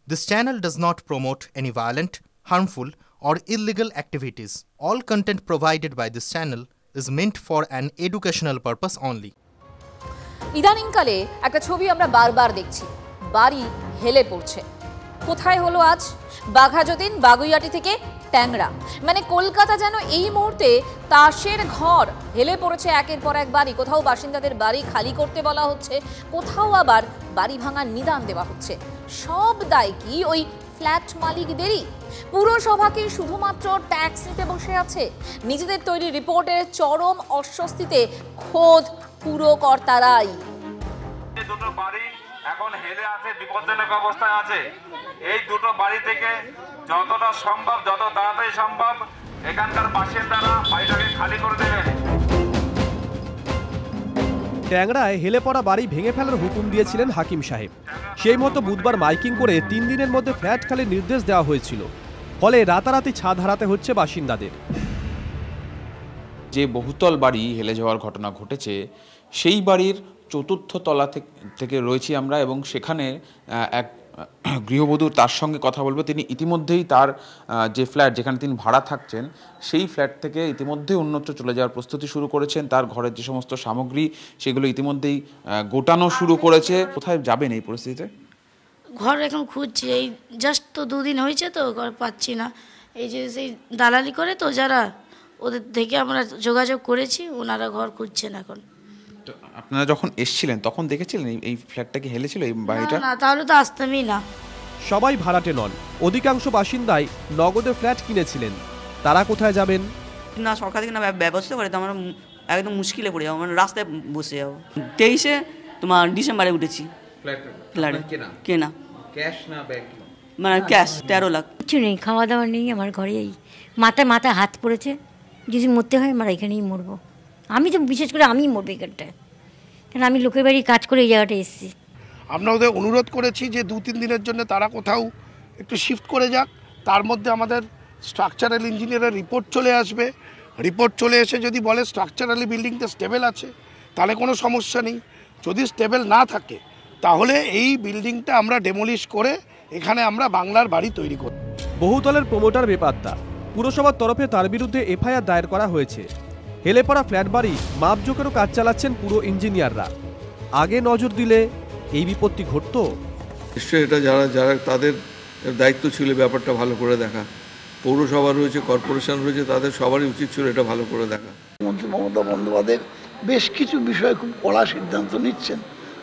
This channel does not promote any violent, harmful, or illegal activities. All content provided by this channel is meant for an educational purpose only. ইদানিংকালে একটা ছবি আমরা বারবার দেখছি, বাড়ি হেলে পড়ছে। কোথায় হলো আজ? বাঘাযতীন বাগুইয়াটি থেকে ট্যাংরা, মানে কলকাতা যেন এই মুহূর্তে তাসের ঘর। হেলে পড়েছে একের পর এক বাড়ি। কোথাও বাসিন্দাদের বাড়ি খালি করতে বলা হচ্ছে, কোথাও আবার বাড়ি ভাঙার নিদান দেওয়া হচ্ছে। সব দায় কি ওই ফ্ল্যাট মালিকদেরই? পুরসভা কি শুধুমাত্র ট্যাক্স নিতে বসে আছে? নিজেদের তৈরি রিপোর্টের চরম অস্বস্তিতে খোদ পুরকর্তারাই। দুটো বাড়ি এখন হেলে আছে, বিপজ্জনক অবস্থায় আছে। এই দুটো বাড়ি থেকে যতটা সম্ভব, যত তাড়াতাড়ি সম্ভব এখানকার বাসিন্দারা বাড়িটাকে খালি করে দেবেন। ট্যাংরায় হেলে পড়া বাড়ি ভেঙে ফেলার হুকুম দিয়েছিলেন হাকিম সাহেব। সেই মতো বুধবার মাইকিং করে 3 দিনের মধ্যে ফ্ল্যাট খালির নির্দেশ দেওয়া হয়েছিল। ফলে রাতারাতি ছাদ হারাতে হচ্ছে বাসিন্দাদের। যে বহুতল বাড়ি হেলে যাওয়ার ঘটনা ঘটেছে, সেই বাড়ির 4র্থ তলা থেকে রয়েছি আমরা, এবং সেখানে এক গৃহবধূ, তার সঙ্গে কথা বলবো। তিনি ইতিমধ্যেই তার যে ফ্ল্যাট যেখানে তিনি ভাড়া থাকছেন, সেই ফ্ল্যাট থেকে ইতিমধ্যেই অন্যত্র চলে যাওয়ার প্রস্তুতি শুরু করেছেন। তার ঘরের যে সমস্ত সামগ্রী সেগুলো ইতিমধ্যেই গোটানো শুরু করেছে। কোথায় যাবেন এই পরিস্থিতিতে? ঘর এখন খুঁজছি, এই জাস্ট তো 2 দিন হয়েছে, তো ঘর পাচ্ছি না। এই যে সেই দালালি করে তো যারা, ওদের থেকে আমরা যোগাযোগ করেছি, ওনারা ঘর খুঁজছেন এখন। তো আপনারা যখন এসেছিলেন তখন দেখেছিলেন এই ফ্ল্যাটটা কি হেলেছিল, এই বাড়িটা? না, তাহলে তো আসতামই না। সবাই ভাড়াটে নন, অধিকাংশ বাসিন্দাই নগদে ফ্ল্যাট কিনেছিলেন। তারা কোথায় যাবেন? না, সরকার থেকে না ব্যবস্থা করে তো আমরা একদম মুশকিলে পড়ে যাবো, মানে রাস্তায় বসে যাবো। 23 তোমার ডিসেম্বরে উঠেছি ফ্ল্যাটে। কেনা ক্যাশ না ব্যাংক? মানে ক্যাশ 13 লাখ। কিছু নেই, খাওয়া দাওয়া নেই আমার ঘরে। এই মাথায় হাত পড়েছে, যদি মরতে হয় আমরা এখানেই মরবো। আমি তো বিশেষ করে আমিই মরবো এখানটায়, কারণ আমি লোকের বাড়ি কাজ করে এই জায়গাটা এসেছি। আমরা ওদের অনুরোধ করেছি যে 2-3 দিনের জন্য তারা কোথাও একটু শিফট করে যাক। তার মধ্যে আমাদের স্ট্রাকচারাল ইঞ্জিনিয়ারের রিপোর্ট চলে আসবে। রিপোর্ট চলে এসে যদি বলে স্ট্রাকচারালি বিল্ডিংটা স্টেবল আছে, তাহলে কোনো সমস্যা নেই। যদি স্টেবল না থাকে, তাহলে এই বিল্ডিংটা আমরা ডেমোলিশ করে এখানে আমরা বাংলার বাড়ি তৈরি করব। বহুতলের প্রমোটার বেপাত্তা, পুরসভার তরফে তার বিরুদ্ধে এফআইআর দায়ের করা হয়েছে। হেলে পড়া ফ্ল্যাট বাড়ি মাপজোকেরও কাজ চালাচ্ছেন পুরো ইঞ্জিনিয়াররা। আগে নজর দিলে এই বিপত্তি ঘটতো। নিশ্চয়ই এটা যারা তাদের দায়িত্ব ছিল ব্যাপারটা ভালো করে দেখা। পৌরসভা রয়েছে, কর্পোরেশন রয়েছে, তাদের সবারই উচিত ছিল এটা ভালো করে দেখা। মন্ত্রী মমতা বন্দ্যোপাধ্যায় বেশ কিছু বিষয়ে খুব কড়া সিদ্ধান্ত নিচ্ছেন।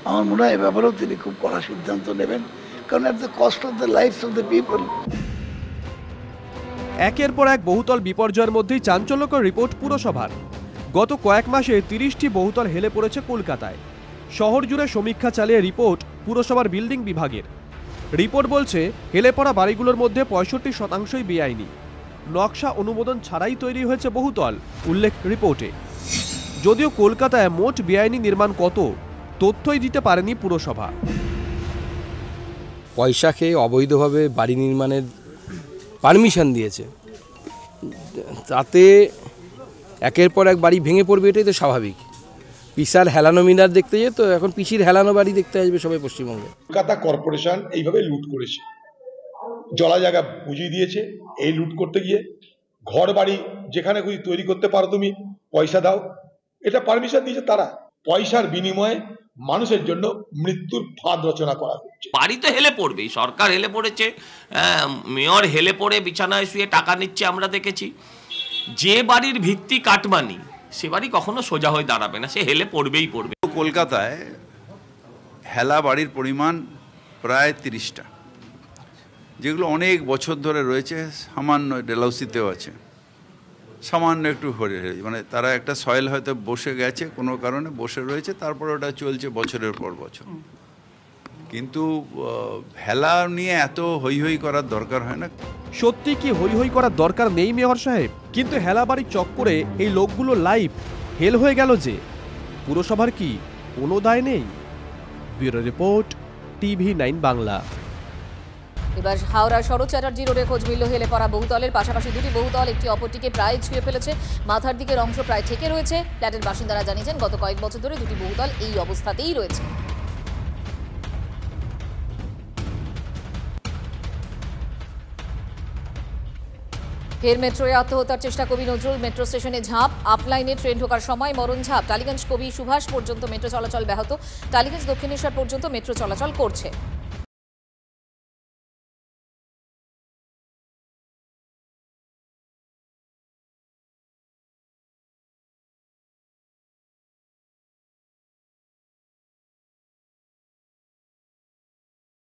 আমার মনে হয় এ ব্যাপারেও তিনি খুব কড়া সিদ্ধান্ত নেবেন, কারণ at the cost of the life of the people. একের পর এক বহুতল বিপর্যয়ের মধ্যেই চাঞ্চল্যকর রিপোর্ট পুরসভার। গত কয়েক মাসে 30টি বহুতল হেলে পড়েছে কলকাতায়। শহর জুড়ে সমীক্ষা চালিয়ে রিপোর্ট পুরসভার বিল্ডিং বিভাগের। রিপোর্ট বলছে হেলে পড়া বাড়িগুলোর মধ্যে 65%ই বেআইনি। নকশা অনুমোদন ছাড়াই তৈরি হয়েছে বহুতল, উল্লেখ রিপোর্টে। যদিও কলকাতায় মোট বেআইনি নির্মাণ কত, তথ্যই দিতে পারেনি পুরসভা। পয়সা খেয়ে অবৈধভাবে বাড়ি নির্মাণের পারমিশন দিয়েছে, তাতে একের পর এক বাড়ি ভেঙে পড়বে, এটাই তো স্বাভাবিক। পিসার হেলানো মিনার দেখতে যেত, এখন পিসির হেলানো বাড়ি দেখতে আসবে সবাই পশ্চিমবঙ্গে। কলকাতা কর্পোরেশন এইভাবে লুট করেছে, জলা জায়গা বুঝিয়ে দিয়েছে। এই লুট করতে গিয়ে ঘর বাড়ি যেখানে খুশি তৈরি করতে পারো, তুমি পয়সা দাও, এটা পারমিশন দিয়েছে তারা। পয়সার বিনিময়ে মানুষের জন্য মৃত্যুর ফাঁদ রচনা করা হচ্ছে। বাড়ি তো হেলে পড়বেই, সরকার হেলে পড়েছে, মেয়র হেলে পড়ে বিছানায় শুয়ে টাকা নিচ্ছে আমরা দেখেছি। যে বাড়ির ভিত্তি কাটমানি, সে বাড়ি কখনো সোজা হয়ে দাঁড়াবে না, সে হেলে পড়বেই পড়বে। কলকাতায় হেলা বাড়ির পরিমাণ প্রায় 30টা, যেগুলো অনেক বছর ধরে রয়েছে। সামান্য ডেলাউসিতেও আছে, সামান্য একটু মানে তারা একটা সয়েল হয়তো বসে গেছে, কোনো কারণে বসে রয়েছে, তারপরে ওটা চলছে বছরের পর বছর। কিন্তু হেলা নিয়ে এত হই হই করার দরকার হয় না। সত্যি কি হই হই করার দরকার নেই মেয়র সাহেব? কিন্তু হেলাবাড়ির চক্করে এই লোকগুলো লাইফ হেল হয়ে গেল যে, পুরসভার কি কোনো দায় নেই? Bureau report, TV9 Bangla. এবার হাওড়া শরৎ চ্যাটার্জি রোডে খোঁজ মিলল হেলে পড়া বহুতলের। পাশাপাশি দুটি বহুতল একটি অপরটিকে প্রায় ছুঁয়ে ফেলেছে, মাথার দিকের অংশ প্রায় ঠেকে রয়েছে। ফ্ল্যাটের বাসিন্দারা জানিয়েছেন গত কয়েক বছর ধরে দুটি বহুতল এই অবস্থাতেই রয়েছে। ফের মেট্রোয় আত্মহত্যার চেষ্টা কবি নজরুল, মেট্রো স্টেশনে ঝাঁপ, আপলাইনে ট্রেন ঢোকার সময় মরণ ঝাঁপ। টালিগঞ্জ কবি সুভাষ পর্যন্ত মেট্রো চলাচল ব্যাহত, টালিগঞ্জ দক্ষিণেশ্বর পর্যন্ত মেট্রো চলাচল করছে।